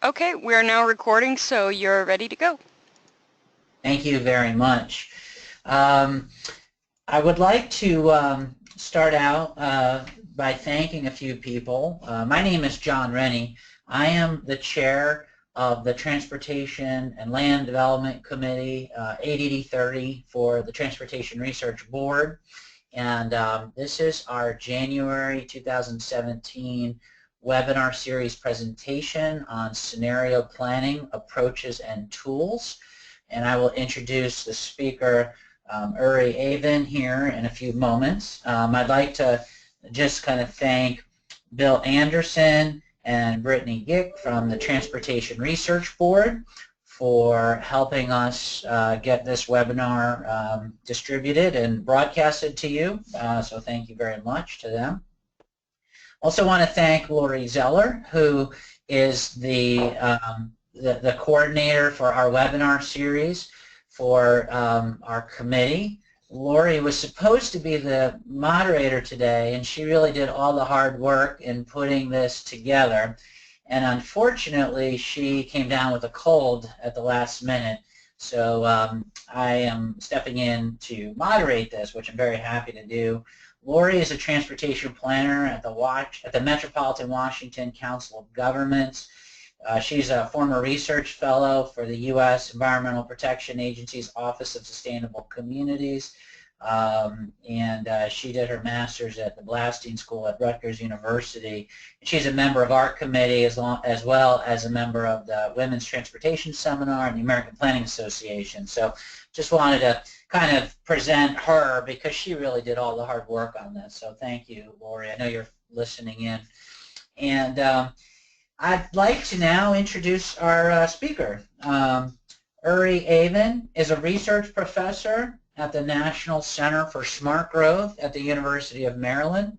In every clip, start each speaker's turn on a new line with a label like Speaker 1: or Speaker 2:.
Speaker 1: Okay, we're now recording, so you're ready to go.
Speaker 2: Thank you very much. I would like to start out by thanking a few people. My name is John Rennie. I am the chair of the Transportation and Land Development Committee, 88030 for the Transportation Research Board. And this is our January 2017 webinar series presentation on scenario planning approaches and tools. And I will introduce the speaker, Uri Avin, here in a few moments. I'd like to just kind of thank Bill Anderson and Brittany Gick from the Transportation Research Board for helping us get this webinar distributed and broadcasted to you. So thank you very much to them. Also want to thank Lori Zeller, who is the coordinator for our webinar series for our committee. Lori was supposed to be the moderator today, and she really did all the hard work in putting this together. And unfortunately, she came down with a cold at the last minute. So I am stepping in to moderate this, which I'm very happy to do. Lori is a transportation planner at the Metropolitan Washington Council of Governments. She's a former research fellow for the U.S. Environmental Protection Agency's Office of Sustainable Communities. She did her master's at the Blasting School at Rutgers University. She's a member of our committee as well as a member of the Women's Transportation Seminar and the American Planning Association. So just wanted to kind of present her because she really did all the hard work on this. So thank you, Lori. I know you're listening in. And I'd like to now introduce our speaker. Uri Avin is a research professor at the National Center for Smart Growth at the University of Maryland.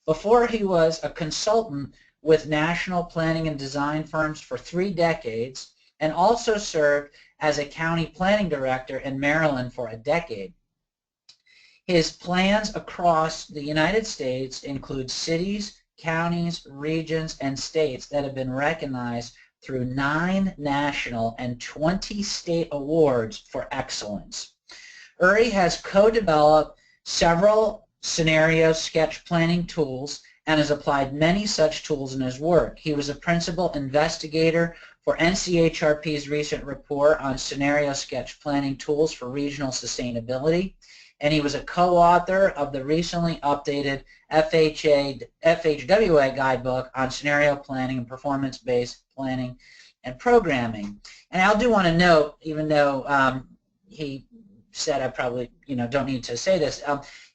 Speaker 2: Before, he was a consultant with national planning and design firms for 3 decades and also served as a county planning director in Maryland for a decade. His plans across the United States include cities, counties, regions, and states that have been recognized through 9 national and 20 state awards for excellence. Uri has co-developed several scenario sketch planning tools and has applied many such tools in his work. He was a principal investigator for NCHRP's recent report on scenario sketch planning tools for regional sustainability, and he was a co-author of the recently updated FHWA guidebook on scenario planning and performance-based planning and programming. And I do want to note, even though he said I probably don't need to say this,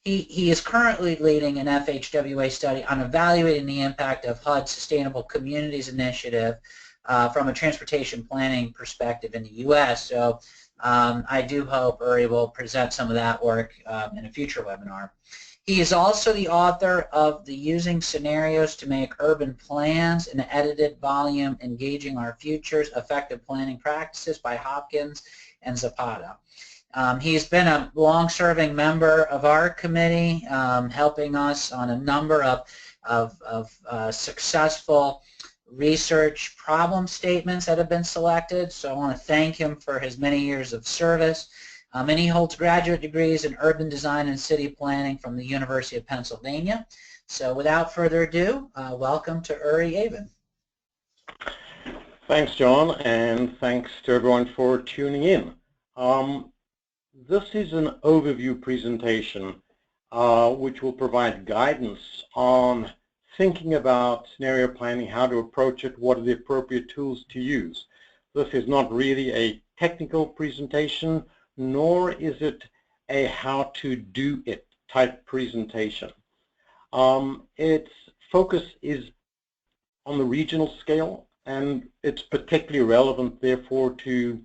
Speaker 2: he is currently leading an FHWA study on evaluating the impact of HUD's Sustainable Communities Initiative from a transportation planning perspective in the U.S. So I do hope Uri will present some of that work in a future webinar. He is also the author of the Using Scenarios to Make Urban Plans, an edited volume, Engaging Our Futures, Effective Planning Practices by Hopkins and Zapata. He's been a long-serving member of our committee, helping us on a number of successful research problem statements that have been selected. So I want to thank him for his many years of service. And he holds graduate degrees in urban design and city planning from the University of Pennsylvania. So without further ado, welcome to Uri Avin.
Speaker 3: Thanks, John, and thanks to everyone for tuning in. This is an overview presentation which will provide guidance on thinking about scenario planning, how to approach it, what are the appropriate tools to use. This is not really a technical presentation, nor is it a how to do it type presentation. Its focus is on the regional scale, and it's particularly relevant, therefore, to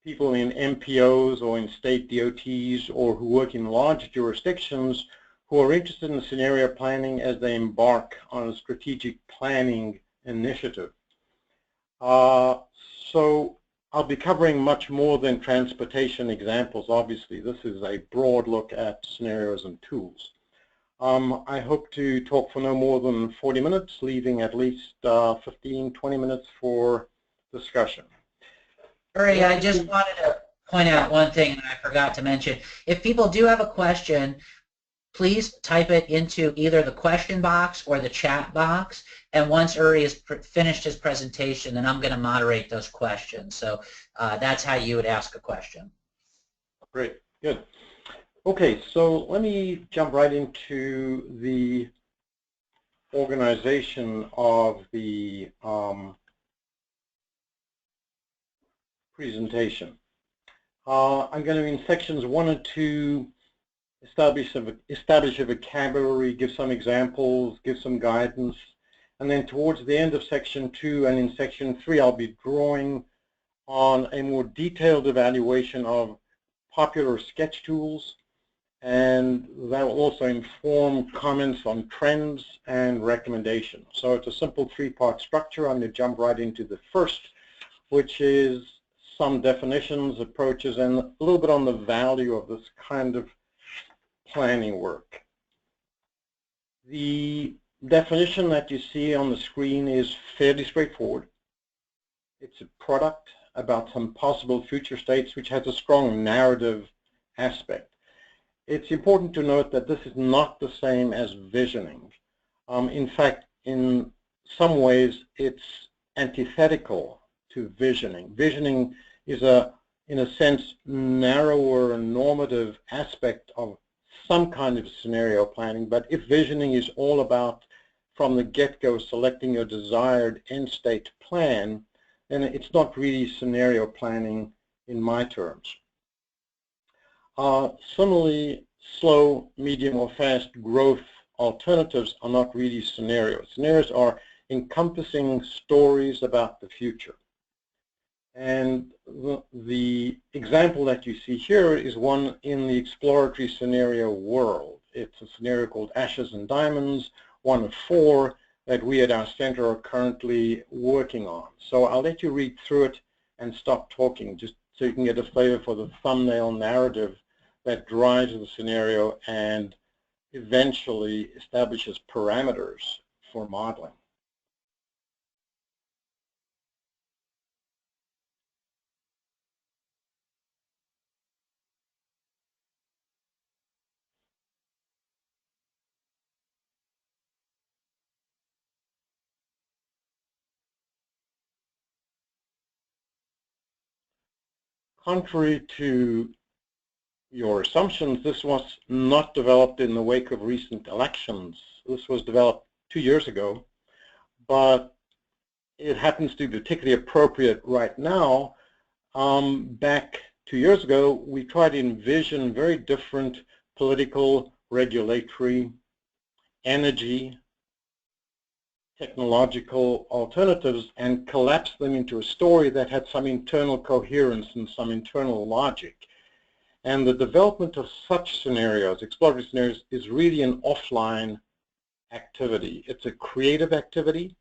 Speaker 3: people in MPOs or in state DOTs or who work in large jurisdictions who are interested in scenario planning as they embark on a strategic planning initiative. So I'll be covering much more than transportation examples. Obviously, this is a broad look at scenarios and tools. I hope to talk for no more than 40 minutes, leaving at least 15, 20 minutes for discussion.
Speaker 2: Uri, I just wanted to point out one thing that I forgot to mention. If people do have a question, please type it into either the question box or the chat box. And once Uri has finished his presentation, then I'm going to moderate those questions. So that's how you would ask a question.
Speaker 3: Great, good. Okay, so let me jump right into the organization of the presentation. I'm going to, in sections 1 and 2, establish a vocabulary, give some examples, give some guidance, and then towards the end of section 2 and in section 3, I'll be drawing on a more detailed evaluation of popular sketch tools, and that will also inform comments on trends and recommendations. So it's a simple 3-part structure. I'm going to jump right into the first, which is some definitions, approaches, and a little bit on the value of this kind of planning work. The definition that you see on the screen is fairly straightforward. It's a product about some possible future states which has a strong narrative aspect. It's important to note that this is not the same as visioning. In fact, in some ways, it's antithetical to visioning. Visioning is in a sense, narrower and normative aspect of some kind of scenario planning. But if visioning is all about, from the get-go, selecting your desired end state plan, then it's not really scenario planning in my terms. Similarly, slow, medium, or fast growth alternatives are not really scenarios. Scenarios are encompassing stories about the future. And the example that you see here is one in the exploratory scenario world. It's a scenario called Ashes and Diamonds, one of 4 that we at our center are currently working on. So I'll let you read through it and stop talking, just so you can get a flavor for the thumbnail narrative that drives the scenario and eventually establishes parameters for modeling. Contrary to your assumptions, this was not developed in the wake of recent elections. This was developed 2 years ago, but it happens to be particularly appropriate right now. Back 2 years ago, we tried to envision very different political, regulatory, energy, technological alternatives and collapse them into a story that had some internal coherence and some internal logic. And the development of such scenarios, exploratory scenarios, is really an offline activity. It's a creative activity,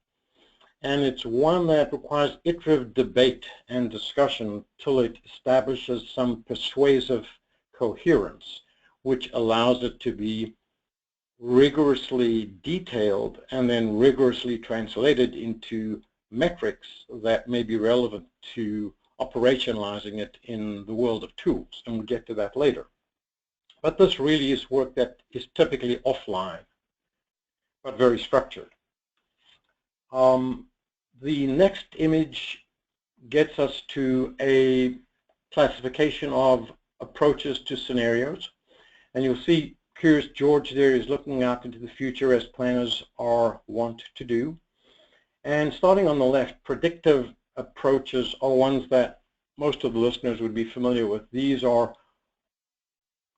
Speaker 3: and it's one that requires iterative debate and discussion till it establishes some persuasive coherence, which allows it to be rigorously detailed and then rigorously translated into metrics that may be relevant to operationalizing it in the world of tools, and we'll get to that later. But this really is work that is typically offline, but very structured. The next image gets us to a classification of approaches to scenarios, and you'll see Curious George there is looking out into the future as planners are wont to do. And starting on the left, predictive approaches are ones that most of the listeners would be familiar with. These are,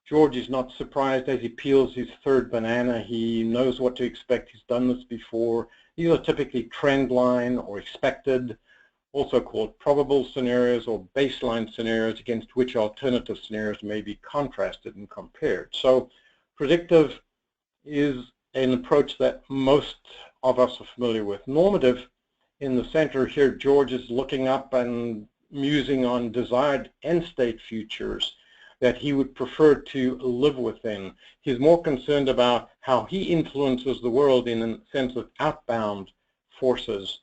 Speaker 3: George is not surprised as he peels his 3rd banana. He knows what to expect. He's done this before. These are typically trend line or expected, also called probable scenarios or baseline scenarios against which alternative scenarios may be contrasted and compared. So predictive is an approach that most of us are familiar with. Normative, in the center here, George is looking up and musing on desired end state futures. that he would prefer to live within. He's more concerned about how he influences the world in a sense of outbound forces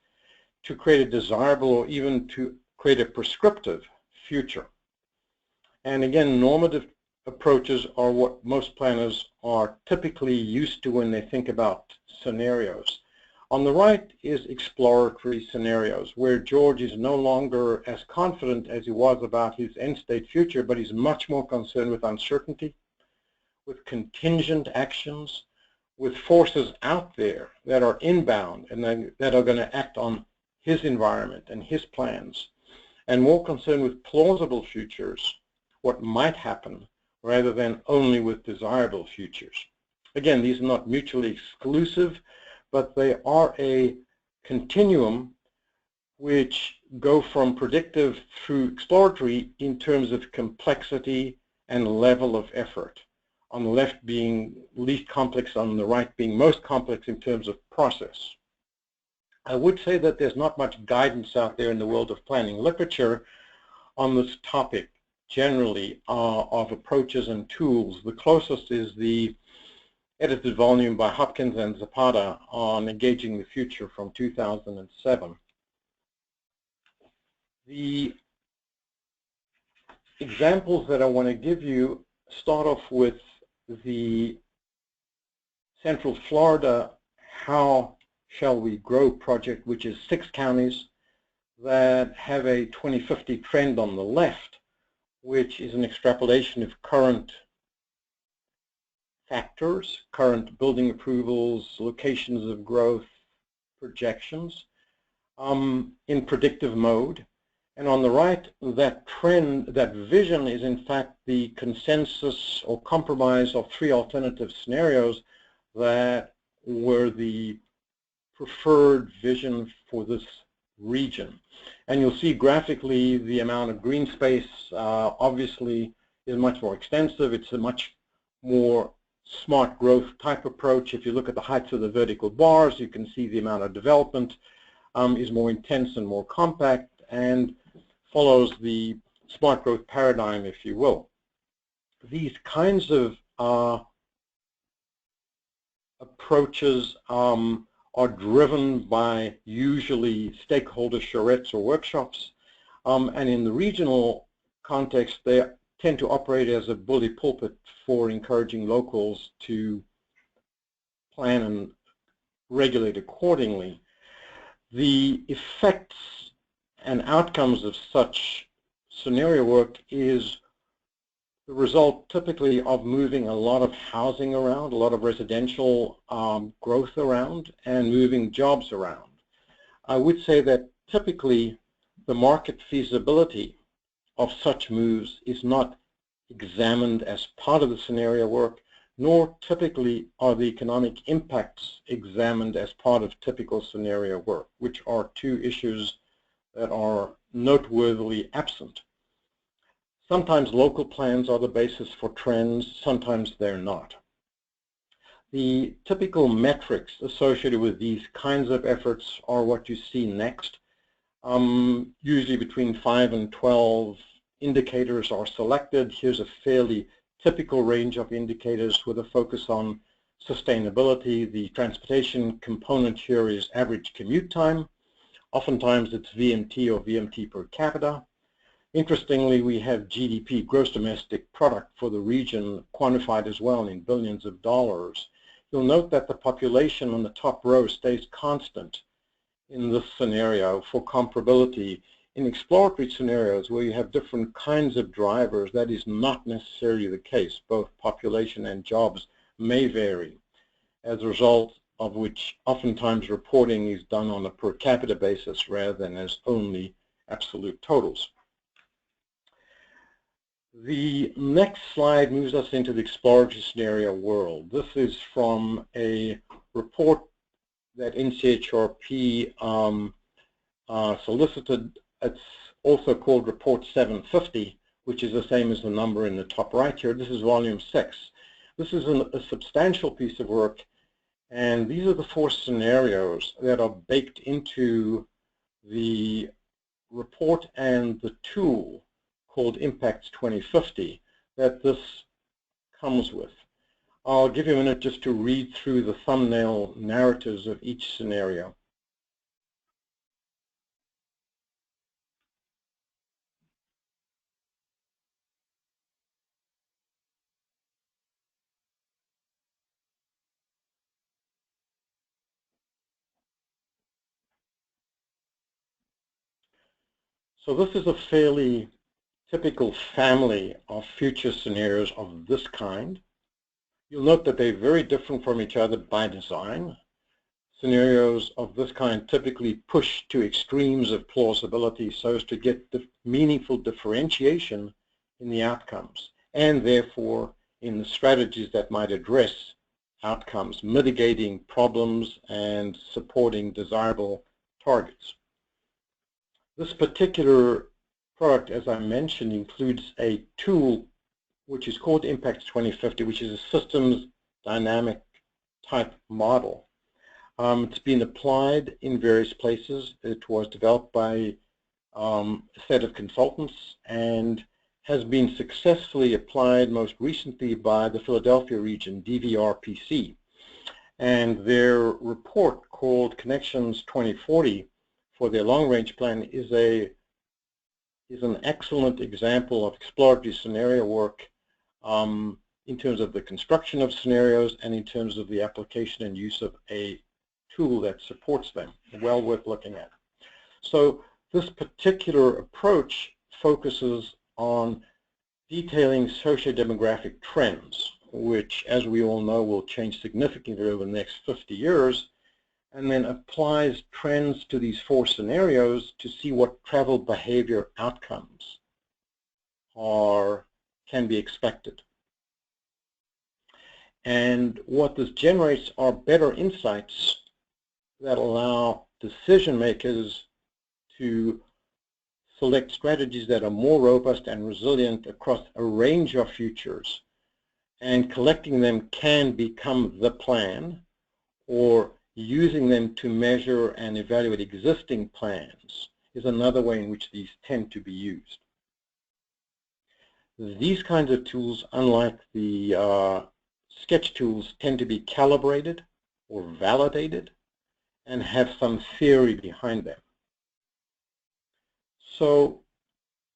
Speaker 3: to create a desirable or even to create a prescriptive future. And again, normative approaches are what most planners are typically used to when they think about scenarios. On the right is exploratory scenarios, where George is no longer as confident as he was about his end-state future, but he's much more concerned with uncertainty, with contingent actions, with forces out there that are inbound and that are going to act on his environment and his plans, and more concerned with plausible futures, what might happen, rather than only with desirable futures. Again, these are not mutually exclusive, but they are a continuum which go from predictive through exploratory in terms of complexity and level of effort. On the left being least complex, on the right being most complex in terms of process. I would say that there's not much guidance out there in the world of planning literature on this topic generally of approaches and tools. The closest is the edited volume by Hopkins and Zapata on Engaging the Future from 2007. The examples that I want to give you start off with the Central Florida How Shall We Grow project, which is 6 counties that have a 2050 trend on the left, which is an extrapolation of current factors, current building approvals, locations of growth, projections in predictive mode. And on the right, that trend, that vision is in fact the consensus or compromise of 3 alternative scenarios that were the preferred vision for this region. And you'll see graphically the amount of green space obviously is much more extensive. It's a much more smart growth type approach. If you look at the heights of the vertical bars, you can see the amount of development is more intense and more compact and follows the smart growth paradigm, if you will. These kinds of approaches are driven by usually stakeholder charrettes or workshops, and in the regional context they tend to operate as a bully pulpit for encouraging locals to plan and regulate accordingly. The effects and outcomes of such scenario work is the result typically of moving a lot of housing around, a lot of residential growth around, and moving jobs around. I would say that typically the market feasibility of such moves is not examined as part of the scenario work, nor typically are the economic impacts examined as part of typical scenario work, which are 2 issues that are noteworthily absent. Sometimes local plans are the basis for trends, sometimes they're not. The typical metrics associated with these kinds of efforts are what you see next. Usually between 5 and 12 indicators are selected. Here's a fairly typical range of indicators with a focus on sustainability. The transportation component here is average commute time. Oftentimes it's VMT or VMT per capita. Interestingly, we have GDP, gross domestic product, for the region quantified as well in billions of dollars. You'll note that the population on the top row stays constant in this scenario for comparability. In exploratory scenarios where you have different kinds of drivers, that is not necessarily the case. Both population and jobs may vary, as a result of which oftentimes reporting is done on a per capita basis rather than as only absolute totals. The next slide moves us into the exploratory scenario world. This is from a report that NCHRP solicited. It's also called Report 750, which is the same as the number in the top right here. This is volume 6. This is a substantial piece of work, and these are the 4 scenarios that are baked into the report and the tool called Impacts 2050 that this comes with. I'll give you a minute just to read through the thumbnail narratives of each scenario. So this is a fairly typical family of future scenarios of this kind. You'll note that they're very different from each other by design. Scenarios of this kind typically push to extremes of plausibility so as to get the meaningful differentiation in the outcomes, and therefore in the strategies that might address outcomes, mitigating problems and supporting desirable targets. This particular product, as I mentioned, includes a tool which is called Impact 2050, which is a systems dynamic type model. It's been applied in various places. It was developed by a set of consultants and has been successfully applied most recently by the Philadelphia region, DVRPC. And their report called Connections 2040 for their long-range plan is an excellent example of exploratory scenario work in terms of the construction of scenarios and in terms of the application and use of a tool that supports them. Well worth looking at. So this particular approach focuses on detailing socio-demographic trends, which, as we all know, will change significantly over the next 50 years, and then applies trends to these 4 scenarios to see what travel behavior outcomes can be expected. And what this generates are better insights that allow decision makers to select strategies that are more robust and resilient across a range of futures. And collecting them can become the plan, or using them to measure and evaluate existing plans is another way in which these tend to be used. These kinds of tools, unlike the sketch tools, tend to be calibrated or validated and have some theory behind them. So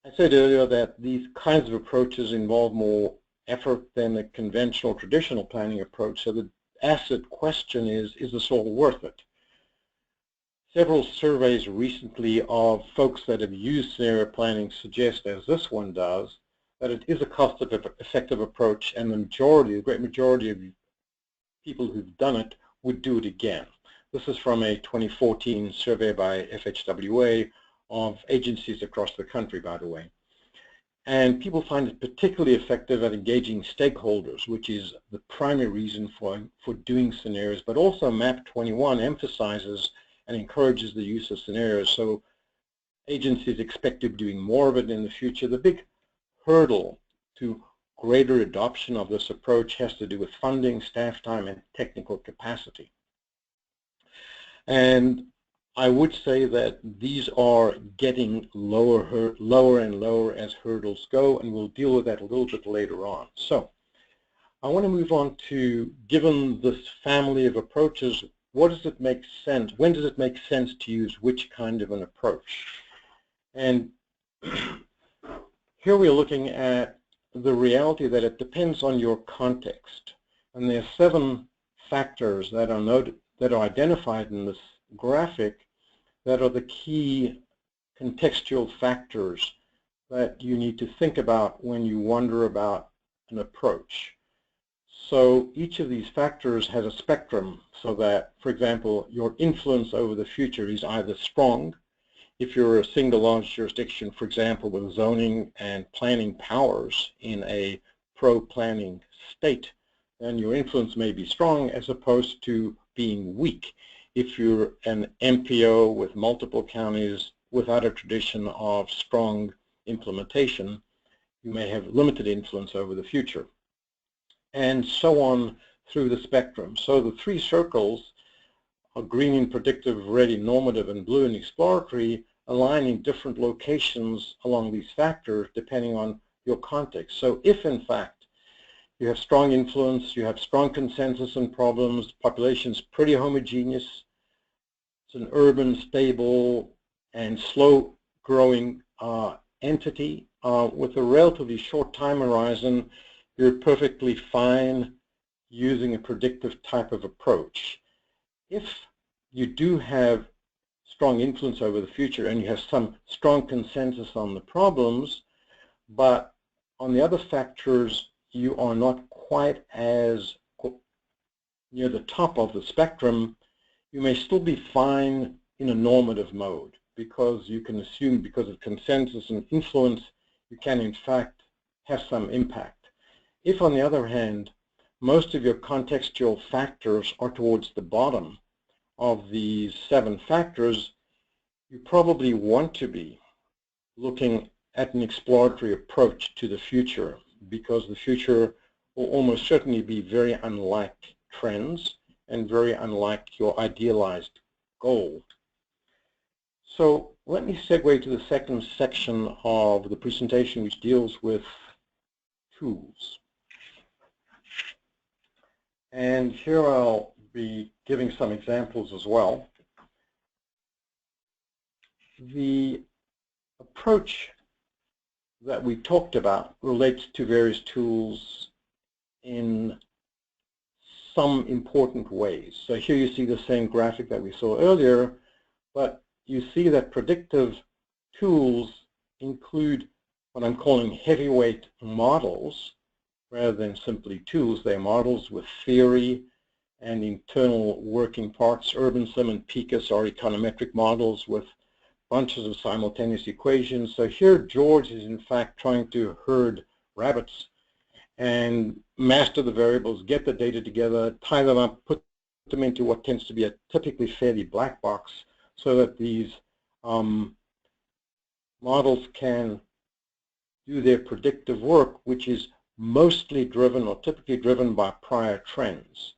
Speaker 3: I said earlier that these kinds of approaches involve more effort than the conventional traditional planning approach. So the asset question is this all worth it? Several surveys recently of folks that have used scenario planning suggest, as this one does, that it is a cost-effective approach, and the great majority of people who've done it would do it again. This is from a 2014 survey by FHWA of agencies across the country, by the way. And people find it particularly effective at engaging stakeholders, which is the primary reason for doing scenarios, but also MAP 21 emphasizes and encourages the use of scenarios. So agencies expect to be doing more of it in the future. The big hurdle to greater adoption of this approach has to do with funding, staff time, and technical capacity. And I would say that these are getting lower and lower as hurdles go, and we'll deal with that a little bit later on. So I want to move on to, given this family of approaches, what does it make sense? When does it make sense to use which kind of an approach? And here we're looking at the reality that it depends on your context. And there are 7 factors that are identified in this graphic that are the key contextual factors that you need to think about when you wonder about an approach. So each of these factors has a spectrum, so that, for example, your influence over the future is either strong. If you're a single large jurisdiction, for example, with zoning and planning powers in a pro-planning state, then your influence may be strong as opposed to being weak. If you're an MPO with multiple counties without a tradition of strong implementation, you may have limited influence over the future. And so on through the spectrum. So the 3 circles are green in predictive, red in normative, and blue in exploratory, align in different locations along these factors depending on your context. So if in fact you have strong influence, you have strong consensus on problems, population's pretty homogeneous, it's an urban, stable, and slow-growing entity with a relatively short time horizon, you're perfectly fine using a predictive type of approach. If you do have strong influence over the future and you have some strong consensus on the problems, but on the other factors you are not quite as near the top of the spectrum, you may still be fine in a normative mode, because you can assume because of consensus and influence you can in fact have some impact. If on the other hand most of your contextual factors are towards the bottom of these 7 factors, you probably want to be looking at an exploratory approach to the future, because the future will almost certainly be very unlike trends and very unlike your idealized goal. So let me segue to the second section of the presentation, which deals with tools. And here I'll be giving some examples as well. The approach that we talked about relates to various tools in some important ways. So here you see the same graphic that we saw earlier, but you see that predictive tools include what I'm calling heavyweight models rather than simply tools. They're models with theory and internal working parts. UrbanSim and PICAS are econometric models with bunches of simultaneous equations. So here George is in fact trying to herd rabbits and master the variables, get the data together, tie them up, put them into what tends to be a typically fairly black box, so that these models can do their predictive work, which is mostly driven or typically driven by prior trends.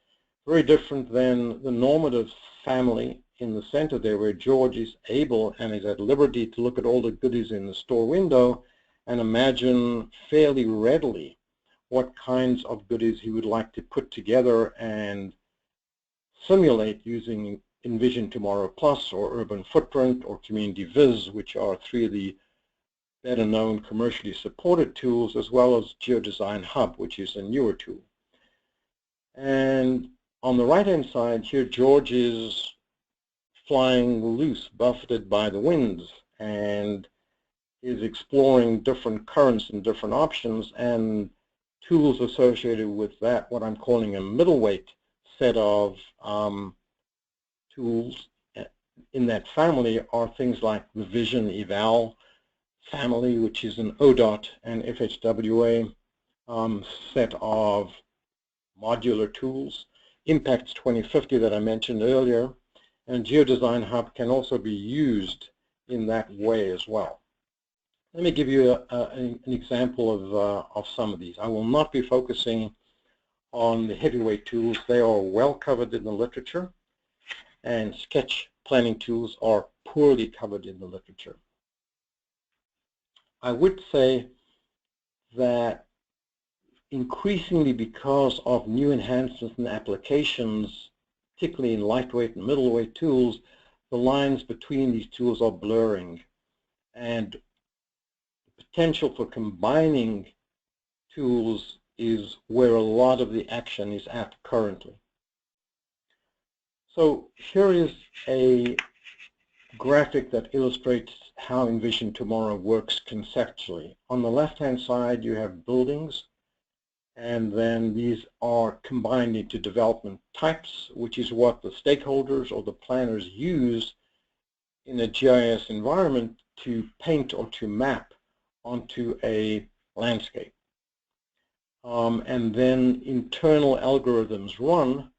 Speaker 3: Very different than the normative family in the center there, where George is able and is at liberty to look at all the goodies in the store window and imagine fairly readily what kinds of goodies he would like to put together and simulate using Envision Tomorrow Plus or Urban Footprint or Community Viz, which are 3 of the better known commercially supported tools, as well as GeoDesign Hub, which is a newer tool. And on the right hand side here, George is flying loose, buffeted by the winds, and is exploring different currents and different options, and tools associated with that, what I'm calling a middleweight set of tools in that family, are things like the Vision Eval family, which is an ODOT and FHWA set of modular tools. Impacts 2050 that I mentioned earlier, and GeoDesign Hub can also be used in that way as well. Let me give you an example of some of these. I will not be focusing on the heavyweight tools. They are well covered in the literature, and sketch planning tools are poorly covered in the literature. I would say that increasingly, because of new enhancements and applications, particularly in lightweight and middleweight tools, the lines between these tools are blurring, and the potential for combining tools is where a lot of the action is at currently. So here is a graphic that illustrates how Envision Tomorrow works conceptually. On the left-hand side, you have buildings, and then these are combined into development types, which is what the stakeholders or the planners use in a GIS environment to paint or to map onto a landscape. And then internal algorithms run,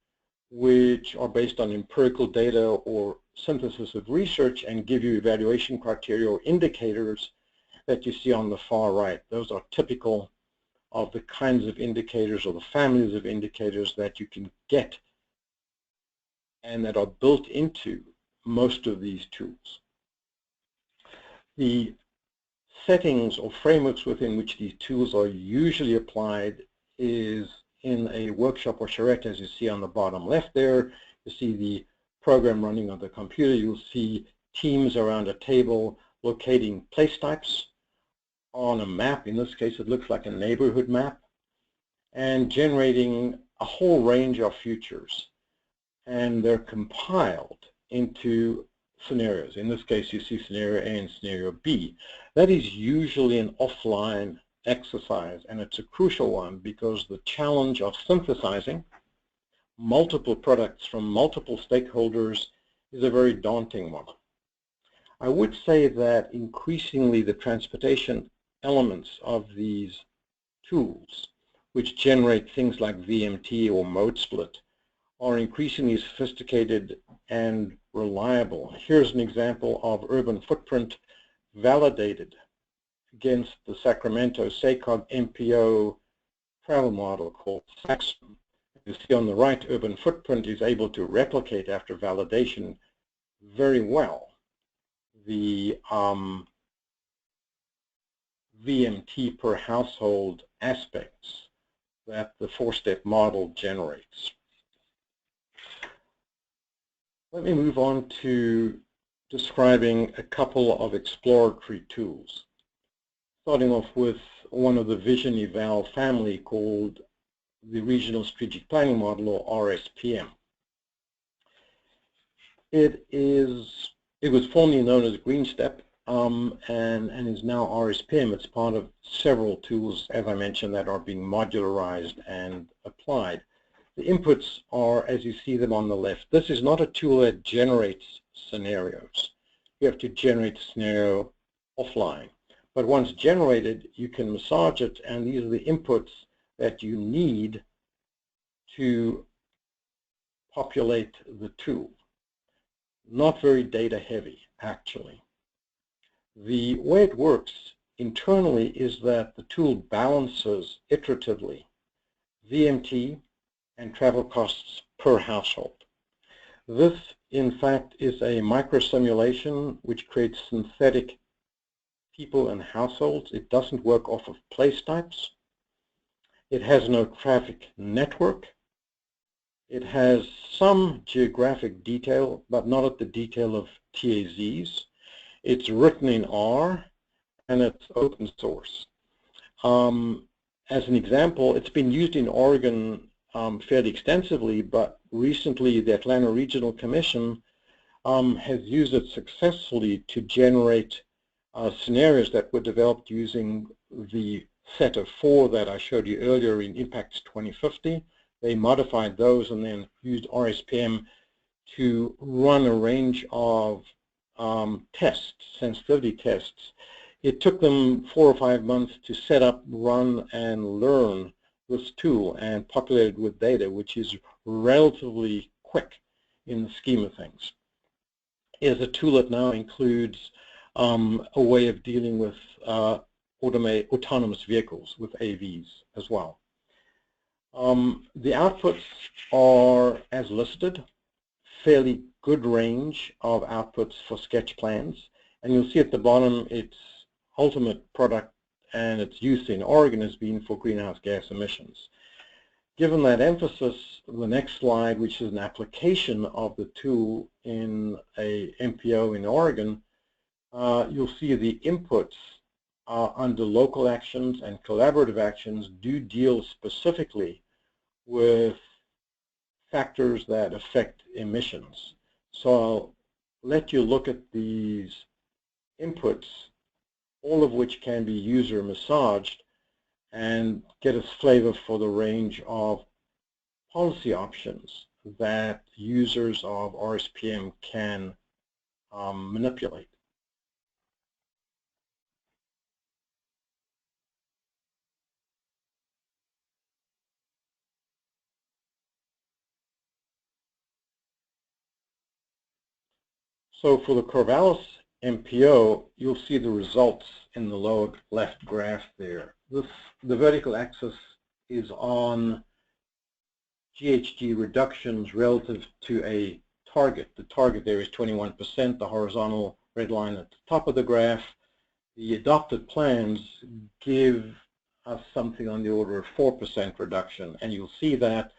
Speaker 3: which are based on empirical data or synthesis of research, and give you evaluation criteria or indicators that you see on the far right. Those are typical of the kinds of indicators or the families of indicators that you can get and that are built into most of these tools. The settings or frameworks within which these tools are usually applied is in a workshop or charrette, as you see on the bottom left there. You see the program running on the computer. You'll see teams around a table locating place types on a map. In this case, it looks like a neighborhood map, and generating a whole range of futures. And they're compiled into scenarios. In this case, you see scenario A and scenario B. That is usually an offline exercise, and it's a crucial one because the challenge of synthesizing multiple products from multiple stakeholders is a very daunting one. I would say that increasingly the transportation elements of these tools, which generate things like VMT or mode split, are increasingly sophisticated and reliable. Here's an example of urban footprint validated against the Sacramento SACOG MPO travel model called SACSM. You see on the right, urban footprint is able to replicate after validation very well the VMT per household aspects that the four-step model generates. Let me move on to describing a couple of exploratory tools, starting off with one of the Vision Eval family called the Regional Strategic Planning Model, or RSPM. It was formerly known as GreenStep and is now RSPM. It's part of several tools, as I mentioned, that are being modularized and applied. The inputs are, as you see them on the left. This is not a tool that generates scenarios. You have to generate the scenario offline. But once generated, you can massage it, and these are the inputs that you need to populate the tool. Not very data heavy, actually. The way it works internally is that the tool balances iteratively VMT and travel costs per household. This, in fact, is a micro-simulation which creates synthetic people and households. It doesn't work off of place types. It has no traffic network. It has some geographic detail, but not at the detail of TAZs. It's written in R, and it's open source. As an example, it's been used in Oregon fairly extensively, but recently the Atlanta Regional Commission has used it successfully to generate scenarios that were developed using the set of 4 that I showed you earlier in Impacts 2050. They modified those and then used RSPM to run a range of tests, sensitivity tests. It took them 4 or 5 months to set up, run, and learn this tool and populate it with data, which is relatively quick in the scheme of things. It is a tool that now includes a way of dealing with autonomous vehicles, with AVs as well. The outputs are as listed, fairly good range of outputs for sketch plans, and you'll see at the bottom its ultimate product and its use in Oregon has been for greenhouse gas emissions. Given that emphasis, the next slide, which is an application of the tool in a MPO in Oregon, you'll see the inputs under local actions and collaborative actions do deal specifically with factors that affect emissions. So I'll let you look at these inputs, all of which can be user massaged, and get a flavor for the range of policy options that users of RSPM can manipulate. So for the Corvallis MPO, you'll see the results in the lower left graph there. The vertical axis is on GHG reductions relative to a target. The target there is 21%, the horizontal red line at the top of the graph. The adopted plans give us something on the order of 4% reduction, and you'll see that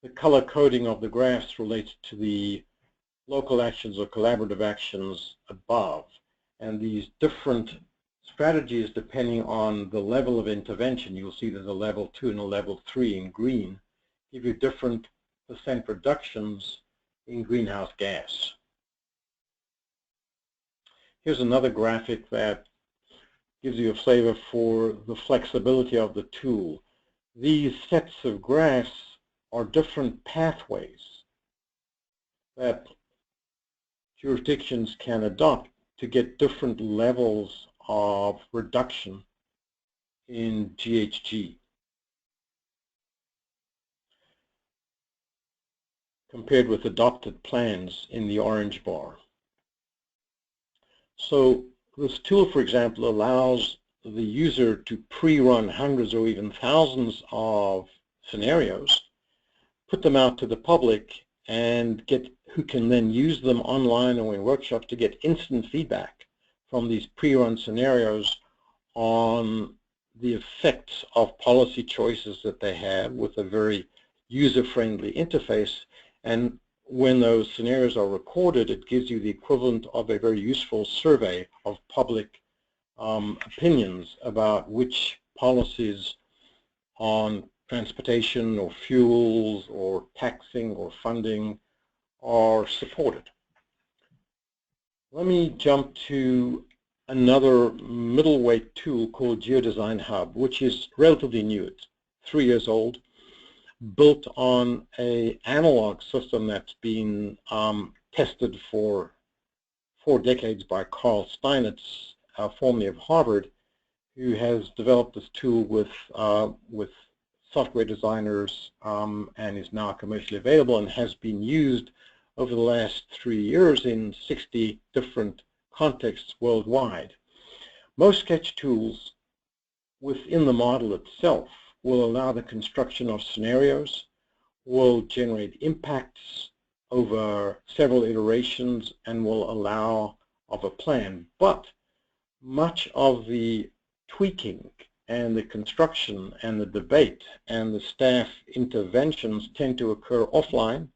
Speaker 3: the color coding of the graphs relates to the local actions or collaborative actions above, and these different strategies, depending on the level of intervention, you'll see there's a level 2 and a level 3 in green, give you different % reductions in greenhouse gas. Here's another graphic that gives you a flavor for the flexibility of the tool. These sets of graphs are different pathways that jurisdictions can adopt to get different levels of reduction in GHG compared with adopted plans in the orange bar. So this tool, for example, allows the user to pre-run hundreds or even thousands of scenarios, put them out to the public, and who can then use them online or in workshops to get instant feedback from these pre-run scenarios on the effects of policy choices that they have with a very user-friendly interface. And when those scenarios are recorded, it gives you the equivalent of a very useful survey of public opinions about which policies on transportation or fuels or taxing or funding are supported. Let me jump to another middleweight tool called Geodesign Hub, which is relatively new. It's 3 years old, built on an analog system that's been tested for 4 decades by Carl Steinitz, formerly of Harvard, who has developed this tool with software designers and is now commercially available and has been used over the last 3 years in 60 different contexts worldwide. Most sketch tools within the model itself will allow the construction of scenarios, will generate impacts over several iterations, and will allow of a plan. But much of the tweaking and the construction and the debate and the staff interventions tend to occur offline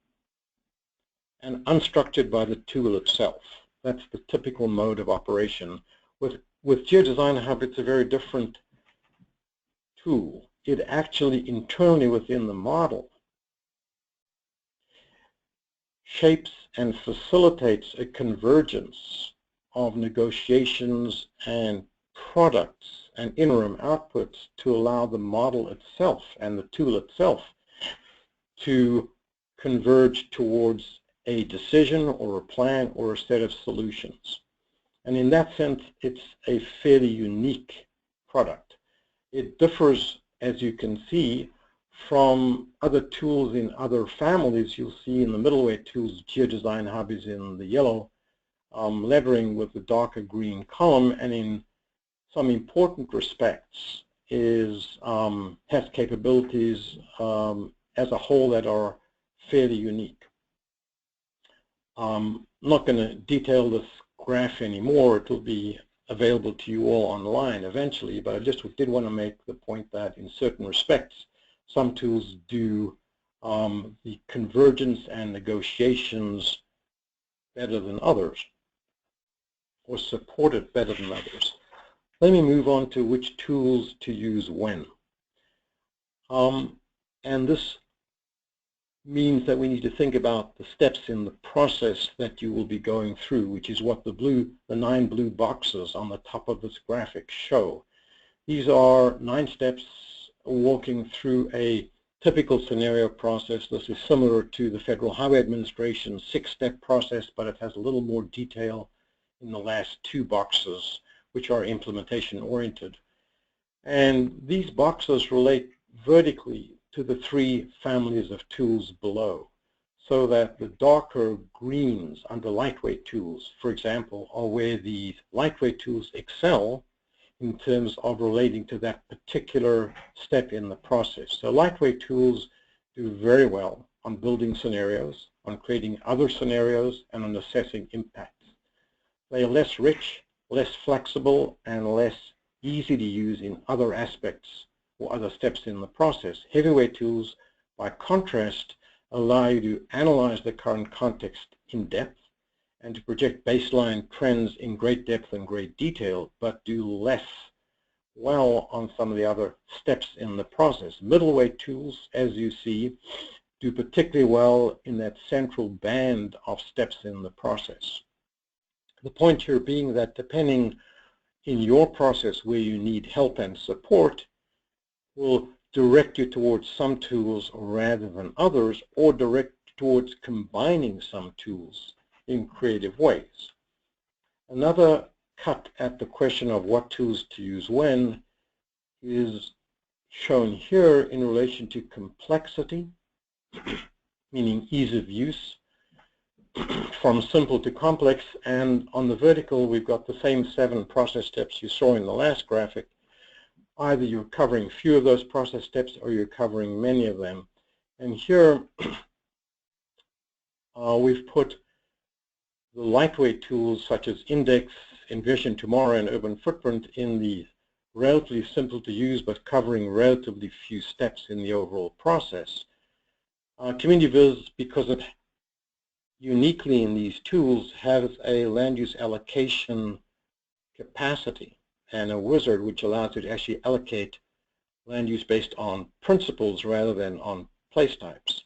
Speaker 3: and unstructured by the tool itself. That's the typical mode of operation. With Geodesign Hub, it's a very different tool. It actually internally within the model shapes and facilitates a convergence of negotiations and products and interim outputs to allow the model itself and the tool itself to converge towards a decision or a plan or a set of solutions. And in that sense, it's a fairly unique product. It differs, as you can see, from other tools in other families. You'll see in the middleweight tools, Geodesign Hub is in the yellow lettering with the darker green column, and in some important respects has capabilities as a whole that are fairly unique. I'm not going to detail this graph anymore. It will be available to you all online eventually, but I just did want to make the point that in certain respects, some tools do the convergence and negotiations better than others, or support it better than others. Let me move on to which tools to use when. And this means that we need to think about the steps in the process that you will be going through, which is what the 9 blue boxes on the top of this graphic show. These are 9 steps walking through a typical scenario process. This is similar to the Federal Highway Administration's 6-step process, but it has a little more detail in the last 2 boxes, which are implementation oriented. And these boxes relate vertically to the 3 families of tools below, so that the darker greens under lightweight tools, for example, are where the lightweight tools excel in terms of relating to that particular step in the process. So lightweight tools do very well on building scenarios, on creating other scenarios, and on assessing impacts. They are less rich less flexible, and less easy to use in other aspects or other steps in the process. Heavyweight tools, by contrast, allow you to analyze the current context in depth and to project baseline trends in great depth and great detail, but do less well on some of the other steps in the process. Middleweight tools, as you see, do particularly well in that central band of steps in the process. The point here being that depending in your process where you need help and support will direct you towards some tools rather than others, or direct towards combining some tools in creative ways. Another cut at the question of what tools to use when is shown here in relation to complexity, meaning ease of use, from simple to complex. And on the vertical, we've got the same 7 process steps you saw in the last graphic. Either you're covering a few of those process steps or you're covering many of them. And here we've put the lightweight tools such as Index, Envision Tomorrow, and Urban Footprint in the relatively simple to use but covering relatively few steps in the overall process. CommunityViz, because it uniquely in these tools has a land use allocation capacity and a wizard which allows you to actually allocate land use based on principles rather than on place types,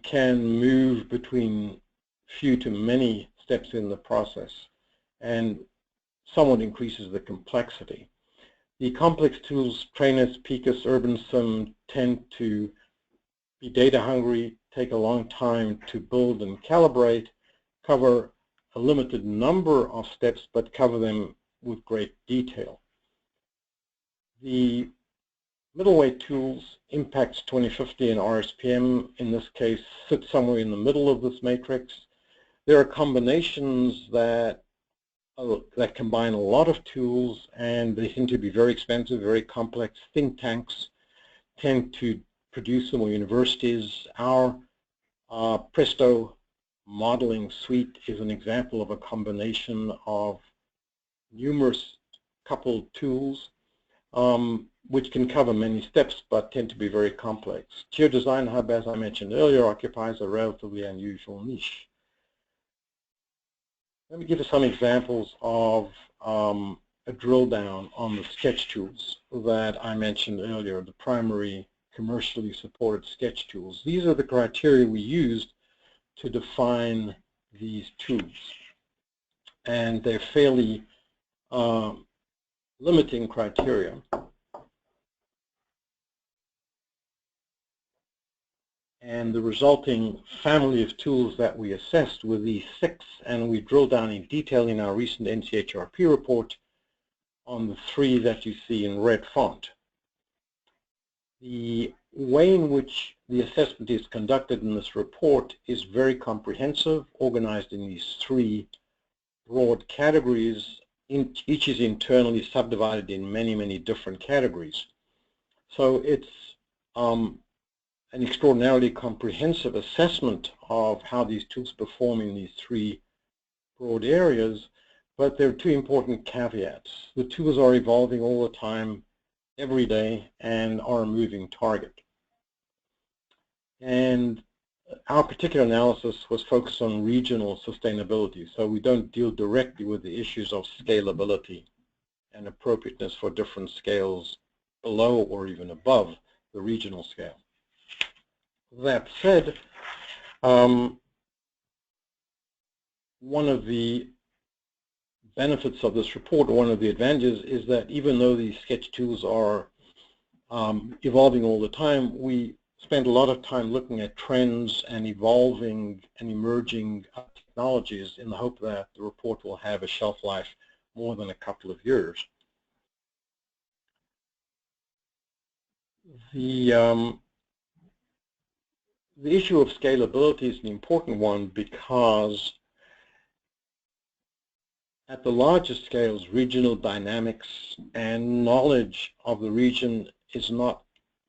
Speaker 3: can move between few to many steps in the process and somewhat increases the complexity. The complex tools, Trainers, Picus, UrbanSim, tend to be data hungry, take a long time to build and calibrate, cover a limited number of steps, but cover them with great detail. The middleweight tools, Impacts 2050 and RSPM, in this case, sit somewhere in the middle of this matrix. There are combinations that combine a lot of tools, and they tend to be very expensive, very complex. Think tanks tend to produce them, or universities. Our Presto modeling suite is an example of a combination of numerous coupled tools which can cover many steps but tend to be very complex. GeoDesign Hub, as I mentioned earlier, occupies a relatively unusual niche. Let me give you some examples of a drill down on the sketch tools that I mentioned earlier, the primary commercially supported sketch tools. These are the criteria we used to define these tools, and they're fairly limiting criteria. And the resulting family of tools that we assessed were these 6, and we drilled down in detail in our recent NCHRP report on the 3 that you see in red font. The way in which the assessment is conducted in this report is very comprehensive, organized in these 3 broad categories. Each is internally subdivided in many, many different categories. So it's an extraordinarily comprehensive assessment of how these tools perform in these 3 broad areas, but there are 2 important caveats. The tools are evolving all the time, every day, and are a moving target. And our particular analysis was focused on regional sustainability, so we don't deal directly with the issues of scalability and appropriateness for different scales below or even above the regional scale. That said, one of the benefits of this report, or one of the advantages, is that even though these sketch tools are evolving all the time, we spend a lot of time looking at trends and evolving and emerging technologies in the hope that the report will have a shelf life more than a couple of years. The issue of scalability is an important one because at the largest scales, regional dynamics and knowledge of the region is not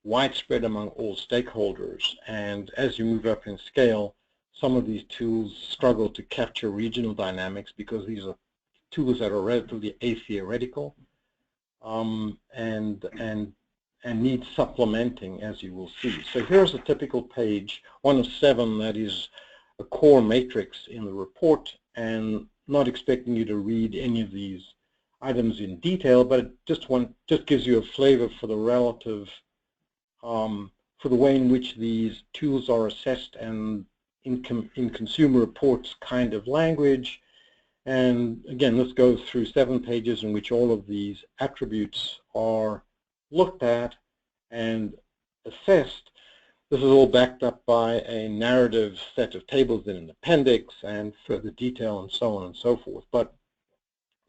Speaker 3: widespread among all stakeholders. And as you move up in scale, some of these tools struggle to capture regional dynamics because these are tools that are relatively atheoretical and need supplementing, as you will see. So here's a typical page, one of 7, that is a core matrix in the report, and not expecting you to read any of these items in detail, but it just gives you a flavor for the relative, for the way in which these tools are assessed and in consumer reports kind of language. And again, this goes through 7 pages in which all of these attributes are looked at and assessed. This is all backed up by a narrative set of tables in an appendix and further detail and so on and so forth. But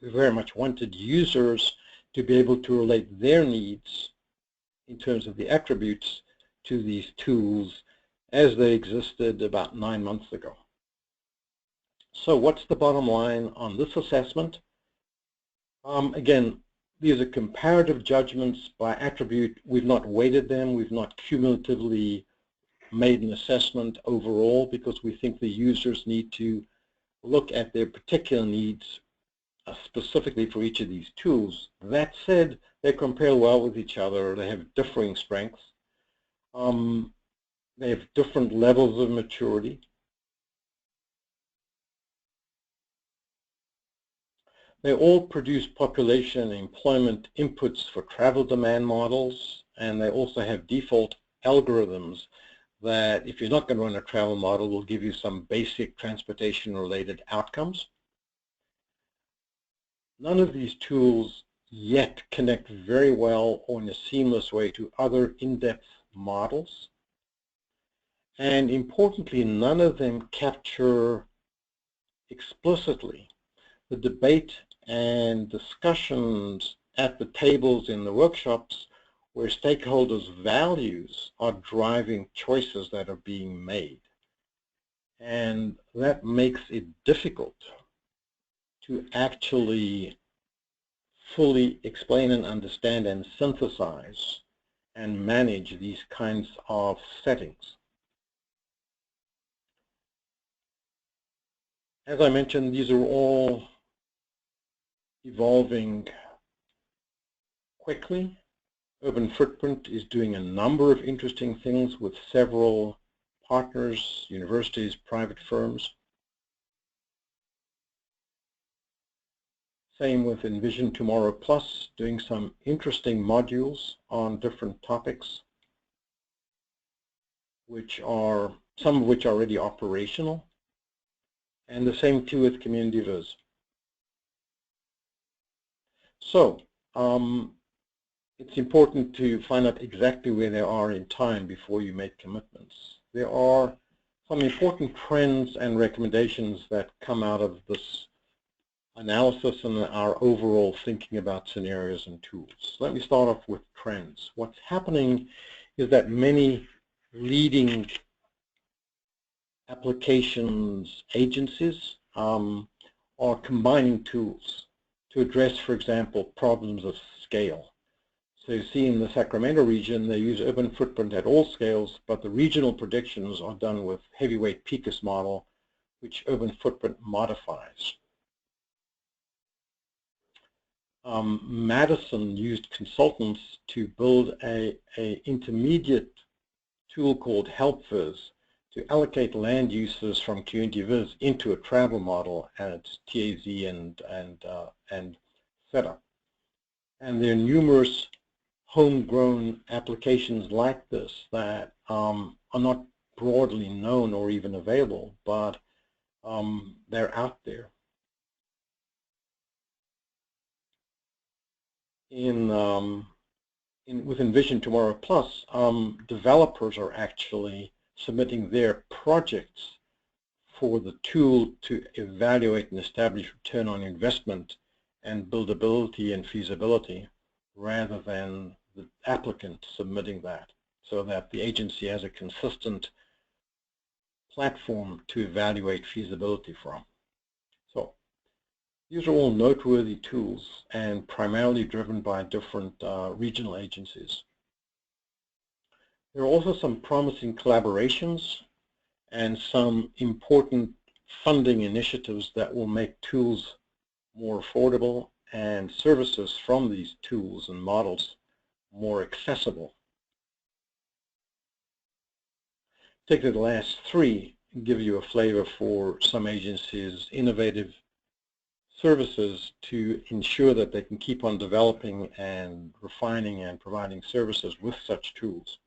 Speaker 3: we very much wanted users to be able to relate their needs in terms of the attributes to these tools as they existed about 9 months ago. So what's the bottom line on this assessment? Again, these are comparative judgments by attribute. We've not weighted them. We've not cumulatively made an assessment overall because we think the users need to look at their particular needs specifically for each of these tools. That said, they compare well with each other. They have differing strengths. They have different levels of maturity. They all produce population and employment inputs for travel demand models, and they also have default algorithms that, if you're not going to run a travel model, will give you some basic transportation-related outcomes. None of these tools yet connect very well or in a seamless way to other in-depth models. And importantly, none of them capture explicitly the debate and discussions at the tables in the workshops where stakeholders' values are driving choices that are being made. And that makes it difficult to actually fully explain and understand and synthesize and manage these kinds of settings. As I mentioned, these are all evolving quickly. Urban Footprint is doing a number of interesting things with several partners, universities, private firms. Same with Envision Tomorrow Plus, doing some interesting modules on different topics, some of which are already operational. And the same too with Community Viz. So it's important to find out exactly where they are in time before you make commitments. There are some important trends and recommendations that come out of this analysis and our overall thinking about scenarios and tools. Let me start off with trends. What's happening is that many leading applications agencies are combining tools to address, for example, problems of scale. So you see in the Sacramento region, they use Urban Footprint at all scales, but the regional predictions are done with heavyweight PICUS model, which Urban Footprint modifies. Madison used consultants to build an intermediate tool called HelpViz to allocate land uses from Community Viz into a travel model and its TAZ and setup. And there are numerous homegrown applications like this that are not broadly known or even available, but they're out there. With Envision Tomorrow Plus, developers are actually submitting their projects for the tool to evaluate and establish return on investment and buildability and feasibility, rather than the applicant submitting that, so that the agency has a consistent platform to evaluate feasibility from. So these are all noteworthy tools and primarily driven by different regional agencies. There are also some promising collaborations and some important funding initiatives that will make tools more affordable and services from these tools and models more accessible. Take the last three and give you a flavor for some agencies' innovative services to ensure that they can keep on developing and refining and providing services with such tools.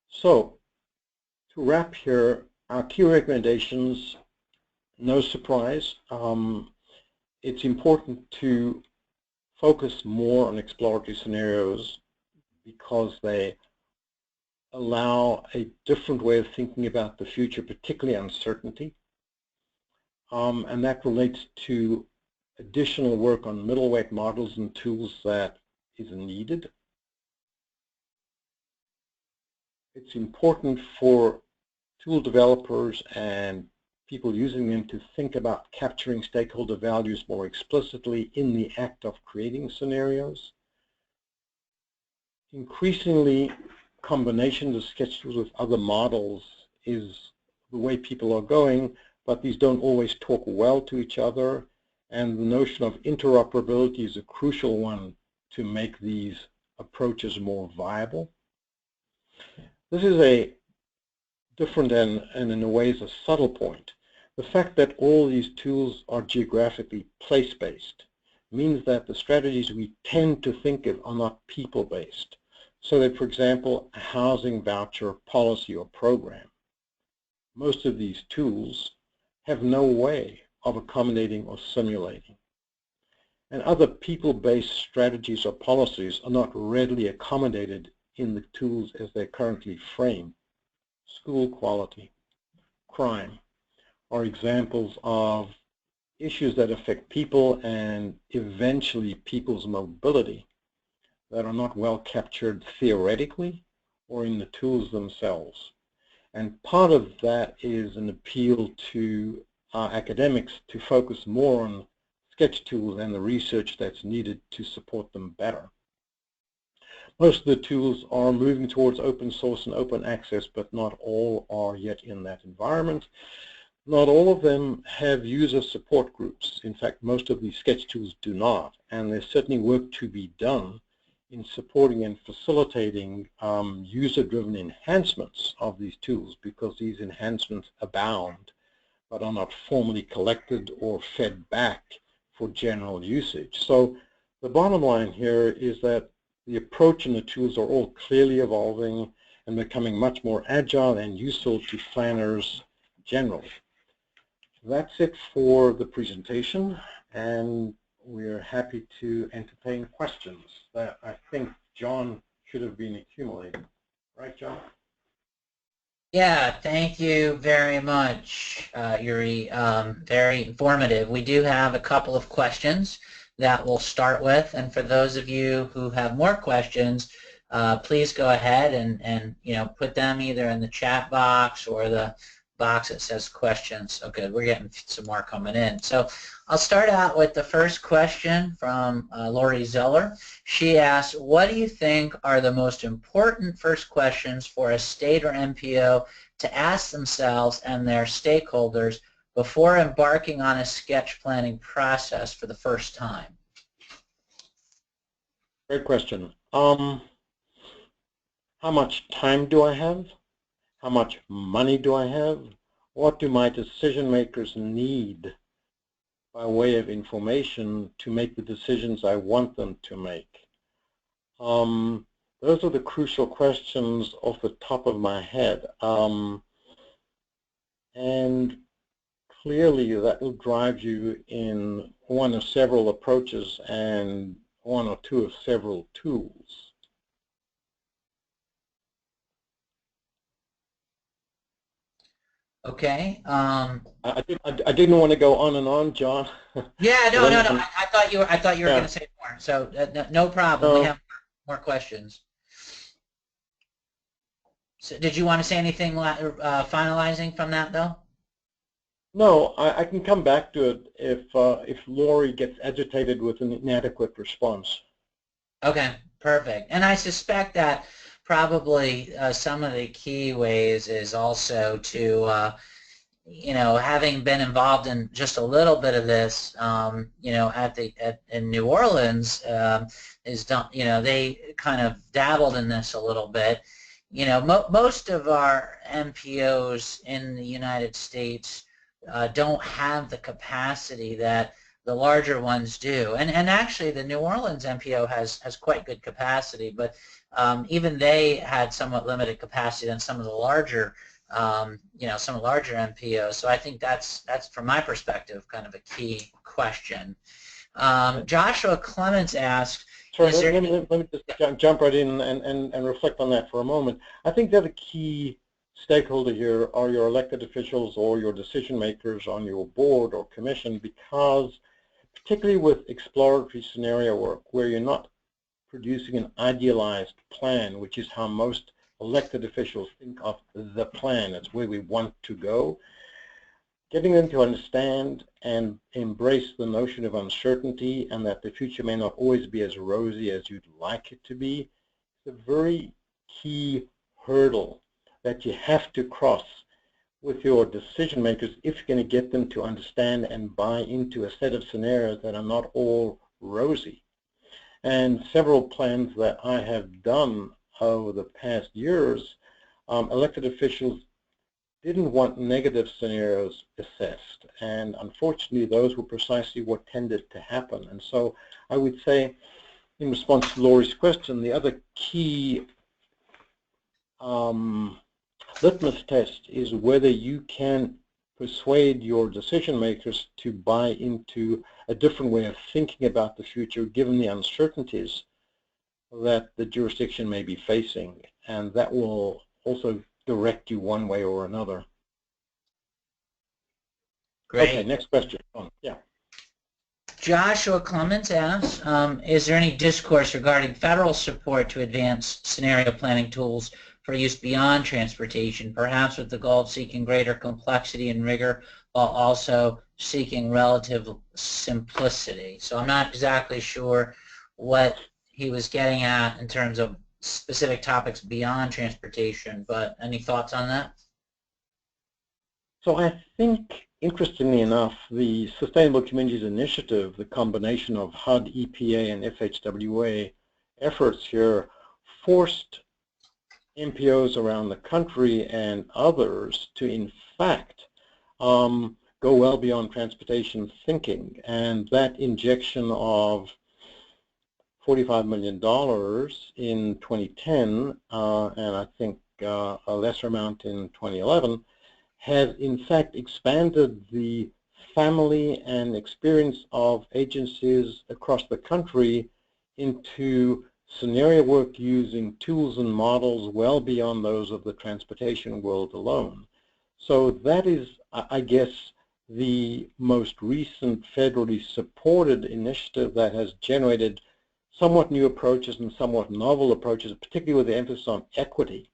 Speaker 3: So, to wrap here, our key recommendations, no surprise, it's important to focus more on exploratory scenarios because they allow a different way of thinking about the future, particularly uncertainty. And that relates to additional work on middleweight models and tools that is needed. It's important for tool developers and people using them to think about capturing stakeholder values more explicitly in the act of creating scenarios. Increasingly, combinations of sketch tools with other models is the way people are going, but these don't always talk well to each other, and the notion of interoperability is a crucial one to make these approaches more viable. This is a different and in a way is a subtle point. The fact that all these tools are geographically place-based means that the strategies we tend to think of are not people-based. So that, for example, a housing voucher policy or program, most of these tools have no way of accommodating or simulating. And other people-based strategies or policies are not readily accommodated in the tools as they're currently framed. School quality, crime are examples of issues that affect people and eventually people's mobility that are not well captured theoretically or in the tools themselves. And part of that is an appeal to our academics to focus more on sketch tools and the research that's needed to support them better. Most of the tools are moving towards open source and open access, but not all are yet in that environment. Not all of them have user support groups. In fact, most of these sketch tools do not, and there's certainly work to be done in supporting and facilitating user-driven enhancements of these tools, because these enhancements abound but are not formally collected or fed back for general usage. So the bottom line here is that the approach and the tools are all clearly evolving and becoming much more agile and useful to planners generally. That's it for the presentation, and we're happy to entertain questions that I think John should have been accumulating. Right, John?
Speaker 2: Yeah, thank you very much, Uri. Very informative. We do have a couple of questions that we'll start with, and for those of you who have more questions, please go ahead and put them either in the chat box or the box that says questions. Okay, we're getting some more coming in. So I'll start out with the first question from Lori Zeller. She asks, what do you think are the most important first questions for a state or MPO to ask themselves and their stakeholders before embarking on a sketch planning process for the first time?
Speaker 3: Great question. How much time do I have? How much money do I have? What do my decision makers need by way of information to make the decisions I want them to make? Those are the crucial questions off the top of my head. And clearly that will drive you in one of several approaches and one or two of several tools.
Speaker 2: Okay.
Speaker 3: I didn't want to go on and on, John.
Speaker 2: Yeah, no. I thought you were going to say more. So no problem.
Speaker 3: No.
Speaker 2: We have more questions. So did you want to say anything finalizing from that, though?
Speaker 3: No, I can come back to it if Lori gets agitated with an inadequate response.
Speaker 2: Okay, perfect. And I suspect that probably some of the key ways is also to having been involved in just a little bit of this, in New Orleans, is done. They kind of dabbled in this a little bit. Most of our MPOs in the United States don't have the capacity that the larger ones do, and actually the New Orleans MPO has quite good capacity, but even they had somewhat limited capacity than some of the larger. Some larger MPOs. So I think that's from my perspective kind of a key question. Joshua Clements asked,
Speaker 3: sorry, let me just jump right in and reflect on that for a moment. I think that a key stakeholder here are your elected officials or your decision makers on your board or commission, because particularly with exploratory scenario work where you're not producing an idealized plan, which is how most elected officials think of the plan, it's where we want to go. Getting them to understand and embrace the notion of uncertainty and that the future may not always be as rosy as you'd like it to be, is a very key hurdle that you have to cross with your decision makers if you're going to get them to understand and buy into a set of scenarios that are not all rosy. And several plans that I have done over the past years, elected officials didn't want negative scenarios assessed, and unfortunately those were precisely what tended to happen. And so I would say, in response to Laurie's question, the other key litmus test is whether you can persuade your decision makers to buy into a different way of thinking about the future given the uncertainties that the jurisdiction may be facing, and that will also direct you one way or another.
Speaker 2: Great.
Speaker 3: Okay, next question. Yeah.
Speaker 2: Joshua Clements asks, is there any discourse regarding federal support to advance scenario planning tools for use beyond transportation, perhaps with the goal of seeking greater complexity and rigor while also seeking relative simplicity? So I'm not exactly sure what he was getting at in terms of specific topics beyond transportation, but any thoughts on that?
Speaker 3: So I think, interestingly enough, the Sustainable Communities Initiative, the combination of HUD, EPA, and FHWA efforts here, forced MPOs around the country and others to, in fact, go well beyond transportation thinking. And that injection of $45 million in 2010, and I think a lesser amount in 2011, has in fact expanded the family and experience of agencies across the country into scenario work using tools and models well beyond those of the transportation world alone. So that is, I guess, the most recent federally supported initiative that has generated somewhat new approaches and somewhat novel approaches, particularly with the emphasis on equity.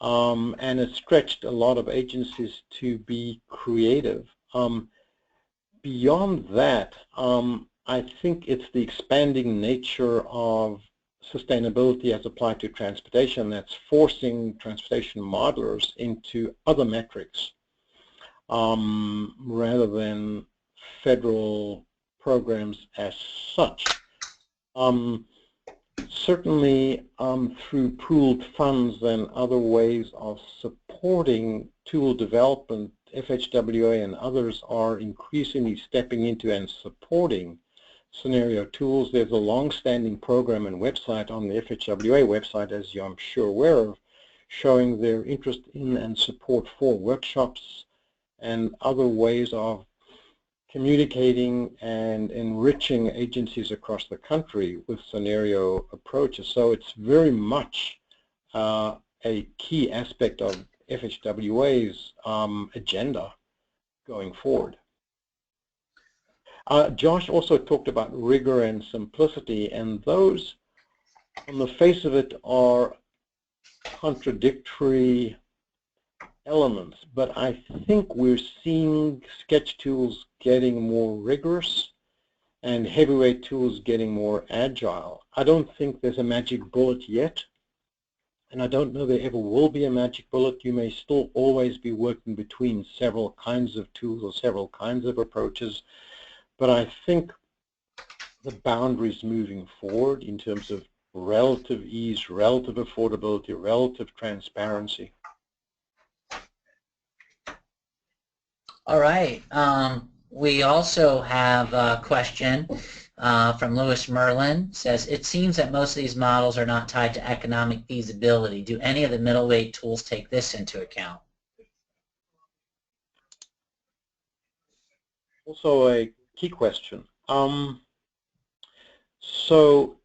Speaker 3: And it stretched a lot of agencies to be creative. Beyond that, I think it's the expanding nature of sustainability as applied to transportation that's forcing transportation modelers into other metrics rather than federal programs as such. Certainly through pooled funds and other ways of supporting tool development, FHWA and others are increasingly stepping into and supporting scenario tools. There's a long-standing program and website on the FHWA website, as I'm sure aware of, showing their interest in and support for workshops and other ways of communicating and enriching agencies across the country with scenario approaches. So it's very much a key aspect of FHWA's agenda going forward. Josh also talked about rigor and simplicity, and those, on the face of it, are contradictory elements, but I think we're seeing sketch tools getting more rigorous and heavyweight tools getting more agile. I don't think there's a magic bullet yet, and I don't know there ever will be a magic bullet. You may still always be working between several kinds of tools or several kinds of approaches, but I think the boundaries moving forward in terms of relative ease, relative affordability, relative transparency.
Speaker 2: All right. We also have a question from Lewis Merlin. Says, it seems that most of these models are not tied to economic feasibility. Do any of the middleweight tools take this into account?
Speaker 3: Also a key question. So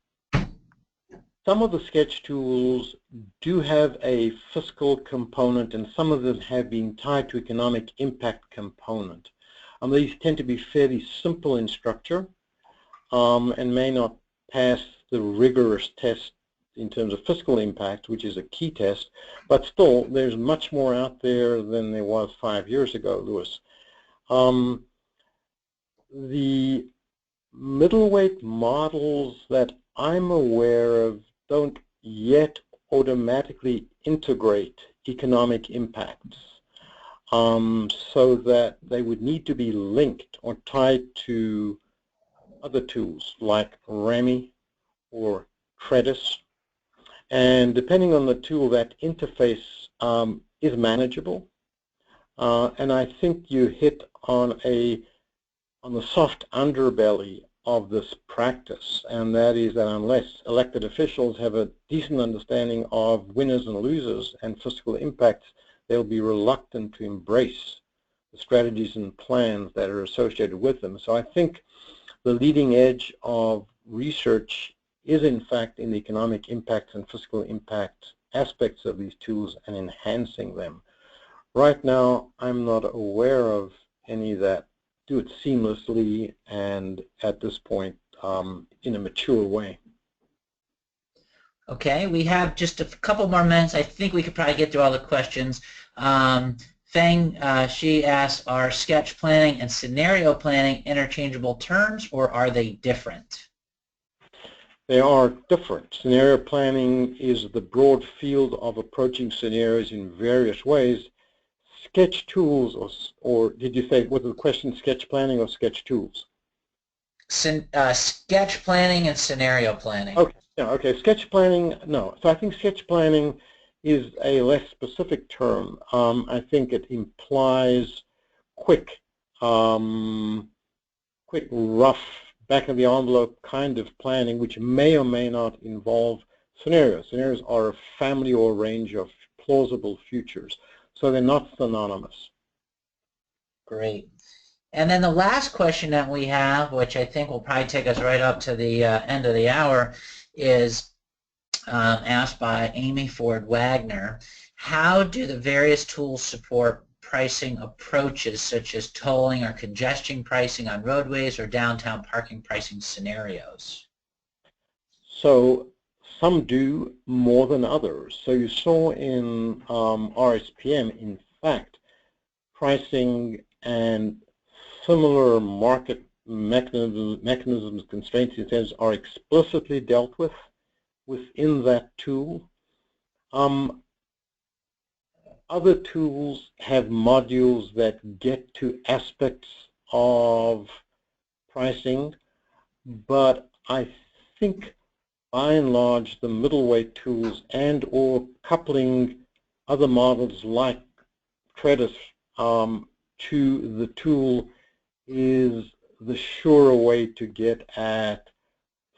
Speaker 3: some of the sketch tools do have a fiscal component, and some of them have been tied to economic impact component. These tend to be fairly simple in structure and may not pass the rigorous test in terms of fiscal impact, which is a key test, but still there's much more out there than there was 5 years ago, Lewis. The middleweight models that I'm aware of don't yet automatically integrate economic impacts, so that they would need to be linked or tied to other tools like RAMI or Credis. And depending on the tool, that interface is manageable. And I think you hit on the soft underbelly of this practice, and that is that unless elected officials have a decent understanding of winners and losers and fiscal impacts, they'll be reluctant to embrace the strategies and plans that are associated with them. So I think the leading edge of research is in fact in the economic impacts and fiscal impact aspects of these tools and enhancing them. Right now, I'm not aware of any that do it seamlessly and at this point in a mature way.
Speaker 2: Okay, we have just a couple more minutes. I think we could probably get through all the questions. Feng, she asks, are sketch planning and scenario planning interchangeable terms, or are they different?
Speaker 3: They are different. Scenario planning is the broad field of approaching scenarios in various ways. Sketch tools, or did you say, was the question sketch planning or sketch tools?
Speaker 2: Sketch planning and scenario planning.
Speaker 3: Okay, yeah, okay. Sketch planning, no. So I think sketch planning is a less specific term. I think it implies quick, rough, back-of-the-envelope kind of planning, which may or may not involve scenarios. Scenarios are a family or range of plausible futures, so they're not synonymous.
Speaker 2: Great. And then the last question that we have, which I think will probably take us right up to the end of the hour, is asked by Amy Ford Wagner. How do the various tools support pricing approaches such as tolling or congestion pricing on roadways or downtown parking pricing scenarios?
Speaker 3: So some do more than others. So you saw in RSPM, in fact, pricing and similar market mechanisms, constraints, incentives are explicitly dealt with within that tool. Other tools have modules that get to aspects of pricing, but I think by and large the middleweight tools and or coupling other models like Credis to the tool is the surer way to get at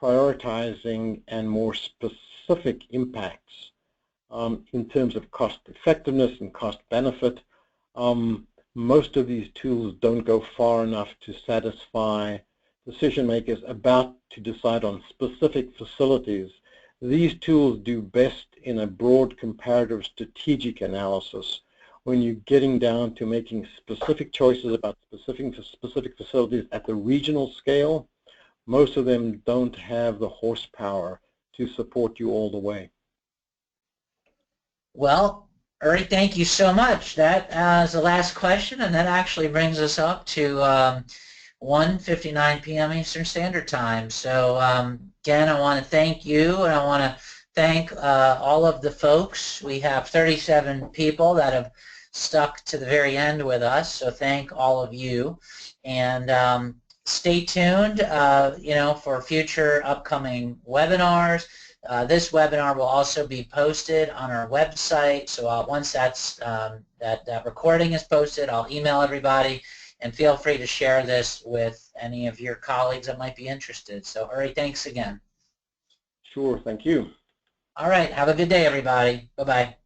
Speaker 3: prioritizing and more specific impacts in terms of cost effectiveness and cost benefit. Most of these tools don't go far enough to satisfy decision makers about to decide on specific facilities. These tools do best in a broad comparative strategic analysis. When you're getting down to making specific choices about specific facilities at the regional scale, most of them don't have the horsepower to support you all the way.
Speaker 2: Well, Uri, thank you so much. That is the last question, and that actually brings us up to 1:59 p.m. Eastern Standard Time. So again, I want to thank you, and I want to thank all of the folks. We have 37 people that have stuck to the very end with us, so thank all of you. And stay tuned, for future upcoming webinars. This webinar will also be posted on our website, so once that recording is posted, I'll email everybody, and feel free to share this with any of your colleagues that might be interested. So Uri, thanks again.
Speaker 3: Sure, thank you.
Speaker 2: All right, have a good day, everybody. Bye-bye.